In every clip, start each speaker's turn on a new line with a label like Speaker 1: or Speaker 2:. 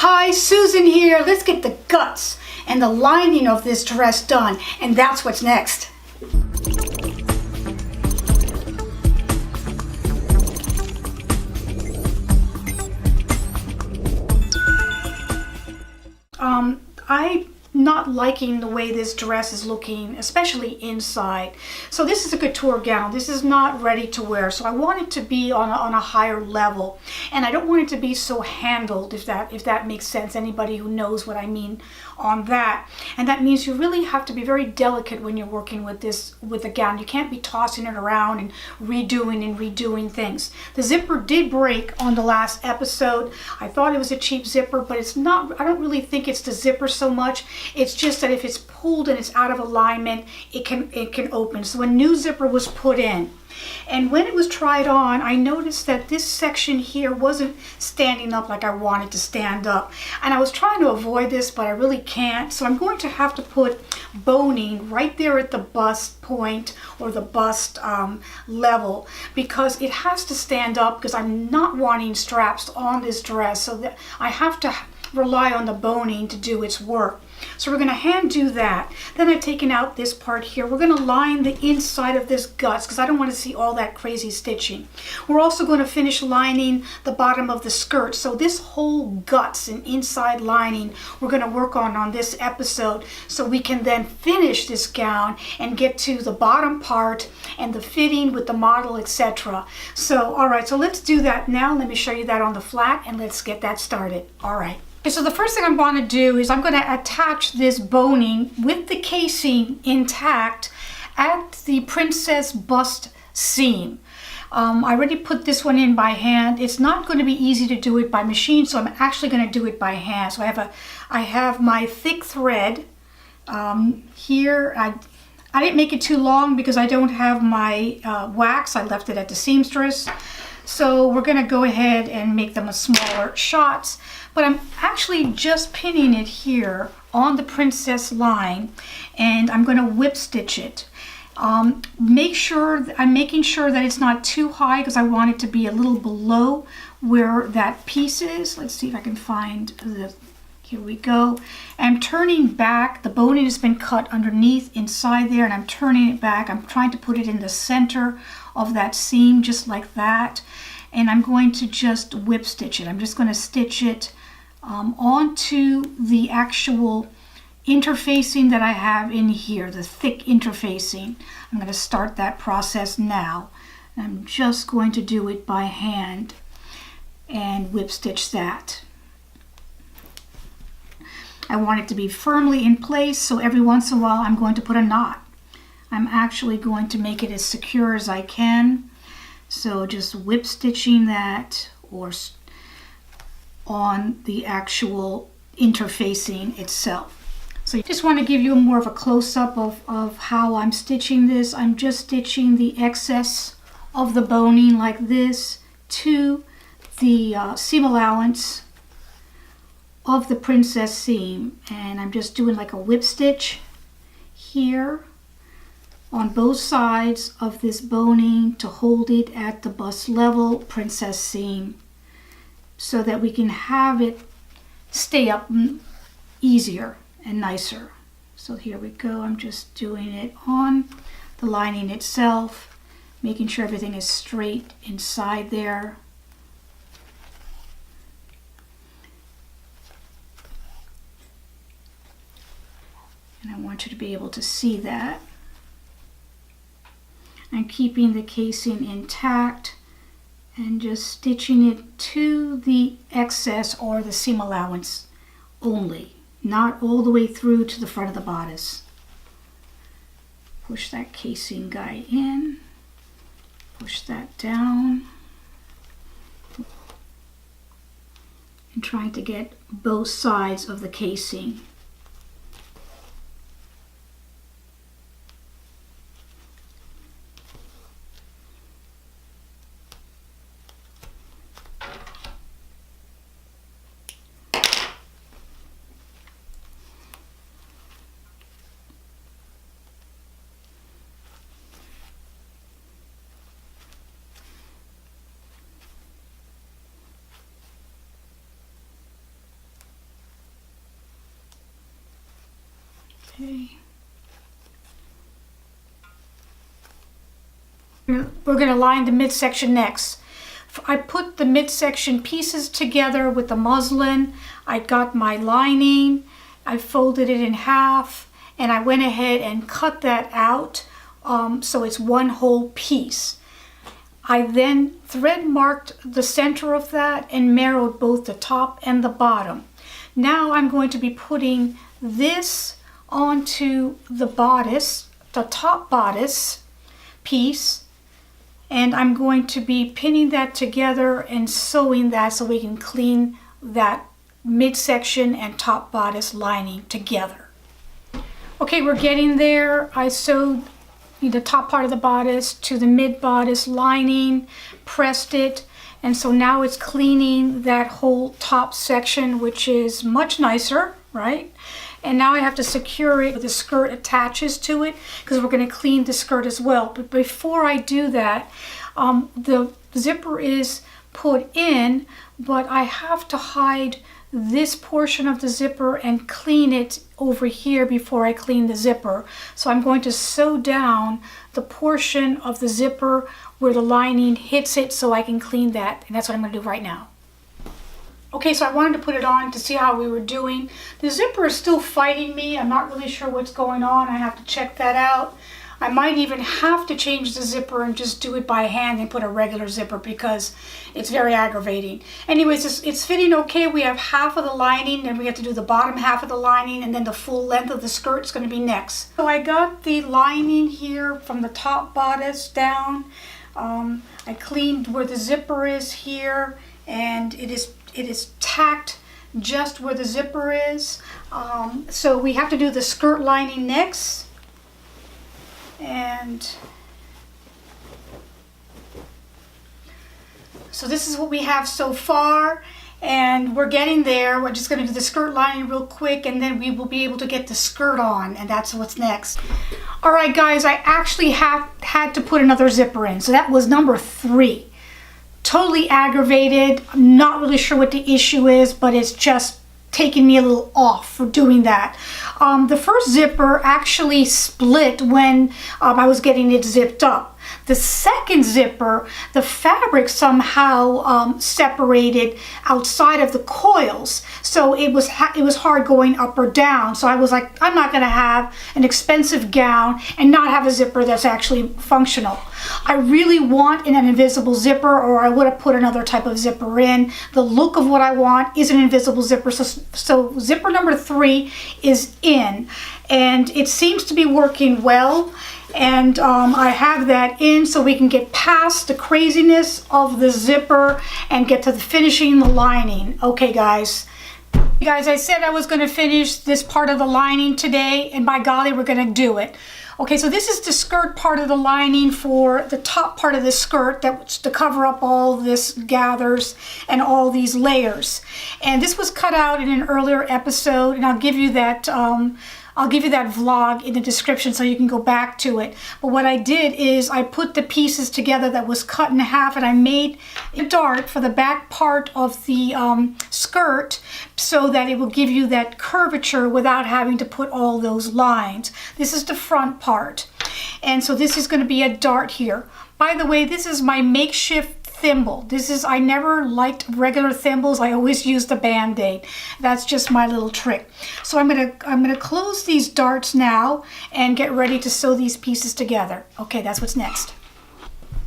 Speaker 1: Hi, Susan here. Let's get the guts and the lining of this dress done, and that's what's next. I'm not liking the way this dress is looking, especially inside. So this is a couture gown. This is not ready to wear. So I want it to be on a higher level. And I don't want it to be so handled, if that makes sense. Anybody who knows what I mean on that. And that means you really have to be very delicate when you're working with a gown. You can't be tossing it around and redoing things. The zipper did break on the last episode. I thought it was a cheap zipper, but it's not. I don't really think it's the zipper so much. It's just that if it's pulled and it's out of alignment, it can open. So a new zipper was put in. And when it was tried on, I noticed that this section here wasn't standing up like I wanted to stand up. And I was trying to avoid this, but I really can't. So I'm going to have to put boning right there at the bust point or the bust level, because it has to stand up, because I'm not wanting straps on this dress. So that I have to rely on the boning to do its work. So we're going to hand do that. Then I've taken out this part here. We're going to line the inside of this guts because I don't want to see all that crazy stitching. We're also going to finish lining the bottom of the skirt. So this whole guts and inside lining we're going to work on this episode, so we can then finish this gown and get to the bottom part and the fitting with the model, etc. So all right, so let's do that now. Let me show you that on the flat and let's get that started. All right. Okay, so the first thing I'm going to do is I'm going to attach this boning with the casing intact at the princess bust seam. I already put this one in by hand. It's not going to be easy to do it by machine, so I'm actually going to do it by hand. So I have my thick thread here. I didn't make it too long because I don't have my wax. I left it at the seamstress. So we're going to go ahead and make them a smaller shots. But I'm actually just pinning it here on the princess line, and I'm going to whip stitch it. I'm making sure that it's not too high because I want it to be a little below where that piece is. Let's see if I can find the, here we go. I'm turning back. The boning has been cut underneath inside there, and I'm turning it back. I'm trying to put it in the center of that seam just like that. And I'm going to just whip stitch it. I'm just going to stitch it onto the actual interfacing that I have in here, the thick interfacing. I'm going to start that process now. I'm just going to do it by hand and whip stitch that. I want it to be firmly in place, so every once in a while I'm going to put a knot. I'm actually going to make it as secure as I can. So just whip stitching that or on the actual interfacing itself. So I just want to give you more of a close-up of how I'm stitching this. I'm just stitching the excess of the boning like this to the seam allowance of the princess seam, and I'm just doing like a whip stitch here on both sides of this boning to hold it at the bust level princess seam, so that we can have it stay up easier and nicer. So here we go. I'm just doing it on the lining itself, making sure everything is straight inside there. And I want you to be able to see that. I'm keeping the casing intact and just stitching it to the excess or the seam allowance only, not all the way through to the front of the bodice. Push that casing guy in, push that down, and trying to get both sides of the casing. Okay. We're going to line the midsection next. I put the midsection pieces together with the muslin. I got my lining, I folded it in half, and I went ahead and cut that out so it's one whole piece. I then thread marked the center of that and marrowed both the top and the bottom. Now I'm going to be putting this onto the bodice, the top bodice piece, and I'm going to be pinning that together and sewing that so we can clean that midsection and top bodice lining together. Okay, we're getting there. I sewed the top part of the bodice to the mid bodice lining, pressed it, and so now it's cleaning that whole top section, which is much nicer, right? And now I have to secure it. The skirt attaches to it because we're going to clean the skirt as well. But before I do that, the zipper is put in, but I have to hide this portion of the zipper and clean it over here before I clean the zipper. So I'm going to sew down the portion of the zipper where the lining hits it so I can clean that. And that's what I'm going to do right now. Okay, so I wanted to put it on to see how we were doing. The zipper is still fighting me. I'm not really sure what's going on. I have to check that out. I might even have to change the zipper and just do it by hand and put a regular zipper because it's very aggravating. Anyways, it's fitting okay. We have half of the lining, and we have to do the bottom half of the lining, and then the full length of the skirt is going to be next. So I got the lining here from the top bodice down. I cleaned where the zipper is here, and it is tacked just where the zipper is. So we have to do the skirt lining next. And so this is what we have so far, and we're getting there. We're just going to do the skirt lining real quick, and then we will be able to get the skirt on, and that's what's next. All right, guys, I actually had to put another zipper in, so that was number 3. Totally aggravated. I'm not really sure what the issue is, but it's just taking me a little off for doing that. The first zipper actually split when I was getting it zipped up. The second zipper, the fabric somehow separated outside of the coils, so it was hard going up or down. So I was like, I'm not going to have an expensive gown and not have a zipper that's actually functional. I really want an invisible zipper, or I would have put another type of zipper in. The look of what I want is an invisible zipper. So zipper number 3 is in, and it seems to be working well. And I have that in so we can get past the craziness of the zipper and get to the finishing the lining. Okay, guys. Guys, I said I was going to finish this part of the lining today, and by golly, we're going to do it. Okay, so this is the skirt part of the lining for the top part of the skirt that's to cover up all this gathers and all these layers. And this was cut out in an earlier episode, and I'll give you that vlog in the description so you can go back to it. But what I did is I put the pieces together that was cut in half, and I made a dart for the back part of the skirt so that it will give you that curvature without having to put all those lines. This is the front part. And so this is going to be a dart here. By the way, this is my makeshift thimble. I never liked regular thimbles. I always used the Band-Aid. That's just my little trick. So I'm gonna close these darts now and get ready to sew these pieces together. Okay, that's what's next.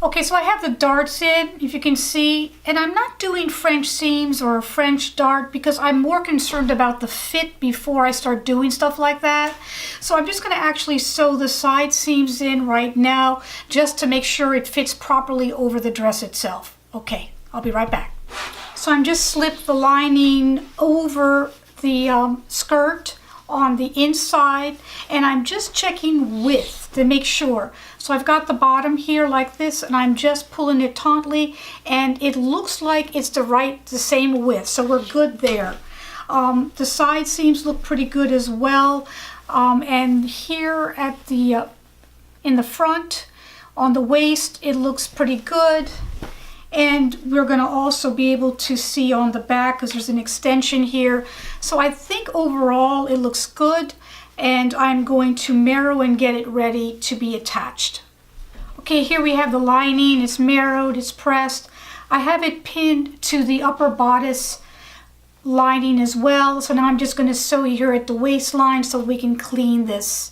Speaker 1: Okay, so I have the darts in, if you can see, and I'm not doing French seams or a French dart because I'm more concerned about the fit before I start doing stuff like that. So I'm just going to actually sew the side seams in right now just to make sure it fits properly over the dress itself. Okay, I'll be right back. So I'm just slipped the lining over the skirt on the inside, and I'm just checking width to make sure. So I've got the bottom here like this, and I'm just pulling it tautly, and it looks like it's the same width, so we're good there. The side seams look pretty good as well, and here at the in the front on the waist it looks pretty good. And we're going to also be able to see on the back because there's an extension here. So I think overall it looks good. and I'm going to marrow and get it ready to be attached. Okay, here we have the lining. It's marrowed, it's pressed. I have it pinned to the upper bodice lining as well. So now I'm just going to sew here at the waistline so we can clean this.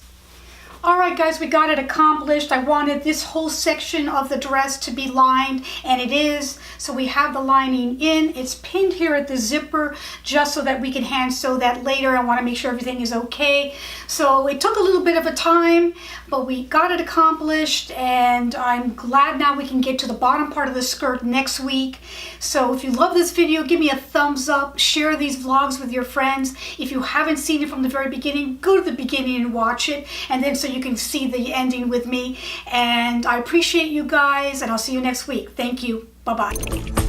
Speaker 1: All right, guys, we got it accomplished. I wanted this whole section of the dress to be lined, and it is. So we have the lining in. It's pinned here at the zipper just so that we can hand sew that later. I want to make sure everything is okay. So it took a little bit of a time, but we got it accomplished, and I'm glad now we can get to the bottom part of the skirt next week. So if you love this video, give me a thumbs up. Share these vlogs with your friends. If you haven't seen it from the very beginning, go to the beginning and watch it, and then so you can see the ending with me. And I appreciate you guys, and I'll see you next week. Thank you. Bye-bye.